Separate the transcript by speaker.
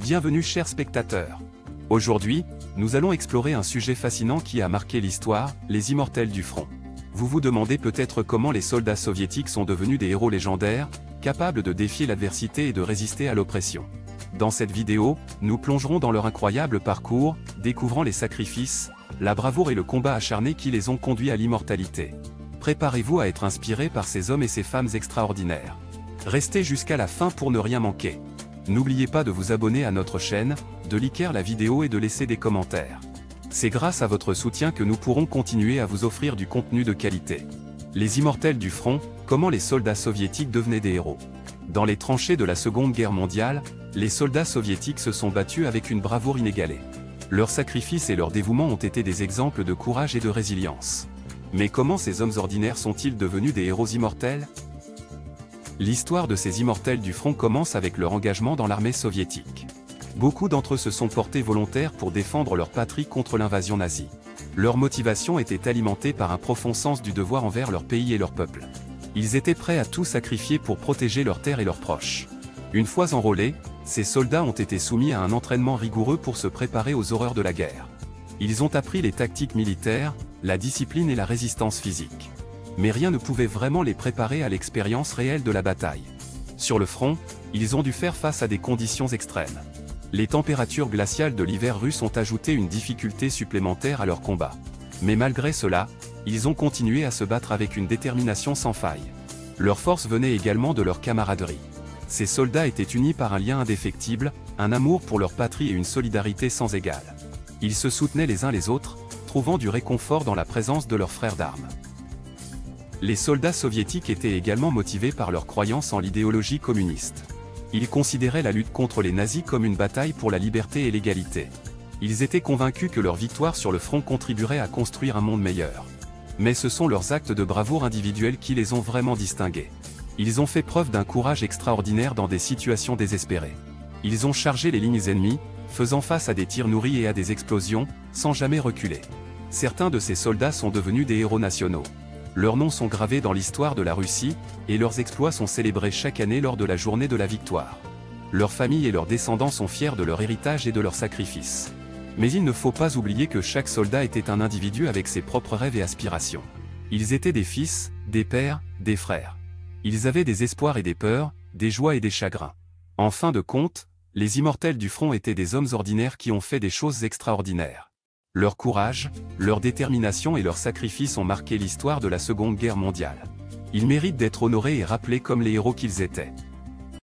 Speaker 1: Bienvenue chers spectateurs. Aujourd'hui, nous allons explorer un sujet fascinant qui a marqué l'histoire, les immortels du front. Vous vous demandez peut-être comment les soldats soviétiques sont devenus des héros légendaires, capables de défier l'adversité et de résister à l'oppression. Dans cette vidéo, nous plongerons dans leur incroyable parcours, découvrant les sacrifices, la bravoure et le combat acharné qui les ont conduits à l'immortalité. Préparez-vous à être inspirés par ces hommes et ces femmes extraordinaires. Restez jusqu'à la fin pour ne rien manquer. N'oubliez pas de vous abonner à notre chaîne, de liker la vidéo et de laisser des commentaires. C'est grâce à votre soutien que nous pourrons continuer à vous offrir du contenu de qualité. Les immortels du front, comment les soldats soviétiques devenaient des héros. Dans les tranchées de la Seconde Guerre mondiale, les soldats soviétiques se sont battus avec une bravoure inégalée. Leurs sacrifices et leur dévouement ont été des exemples de courage et de résilience. Mais comment ces hommes ordinaires sont-ils devenus des héros immortels ? L'histoire de ces immortels du front commence avec leur engagement dans l'armée soviétique. Beaucoup d'entre eux se sont portés volontaires pour défendre leur patrie contre l'invasion nazie. Leur motivation était alimentée par un profond sens du devoir envers leur pays et leur peuple. Ils étaient prêts à tout sacrifier pour protéger leurs terres et leurs proches. Une fois enrôlés, ces soldats ont été soumis à un entraînement rigoureux pour se préparer aux horreurs de la guerre. Ils ont appris les tactiques militaires, la discipline et la résistance physique. Mais rien ne pouvait vraiment les préparer à l'expérience réelle de la bataille. Sur le front, ils ont dû faire face à des conditions extrêmes. Les températures glaciales de l'hiver russe ont ajouté une difficulté supplémentaire à leur combat. Mais malgré cela, ils ont continué à se battre avec une détermination sans faille. Leur force venait également de leur camaraderie. Ces soldats étaient unis par un lien indéfectible, un amour pour leur patrie et une solidarité sans égale. Ils se soutenaient les uns les autres, trouvant du réconfort dans la présence de leurs frères d'armes. Les soldats soviétiques étaient également motivés par leur croyance en l'idéologie communiste. Ils considéraient la lutte contre les nazis comme une bataille pour la liberté et l'égalité. Ils étaient convaincus que leur victoire sur le front contribuerait à construire un monde meilleur. Mais ce sont leurs actes de bravoure individuels qui les ont vraiment distingués. Ils ont fait preuve d'un courage extraordinaire dans des situations désespérées. Ils ont chargé les lignes ennemies, faisant face à des tirs nourris et à des explosions, sans jamais reculer. Certains de ces soldats sont devenus des héros nationaux. Leurs noms sont gravés dans l'histoire de la Russie, et leurs exploits sont célébrés chaque année lors de la journée de la victoire. Leurs familles et leurs descendants sont fiers de leur héritage et de leurs sacrifices. Mais il ne faut pas oublier que chaque soldat était un individu avec ses propres rêves et aspirations. Ils étaient des fils, des pères, des frères. Ils avaient des espoirs et des peurs, des joies et des chagrins. En fin de compte, les immortels du front étaient des hommes ordinaires qui ont fait des choses extraordinaires. Leur courage, leur détermination et leur sacrifice ont marqué l'histoire de la Seconde Guerre mondiale. Ils méritent d'être honorés et rappelés comme les héros qu'ils étaient.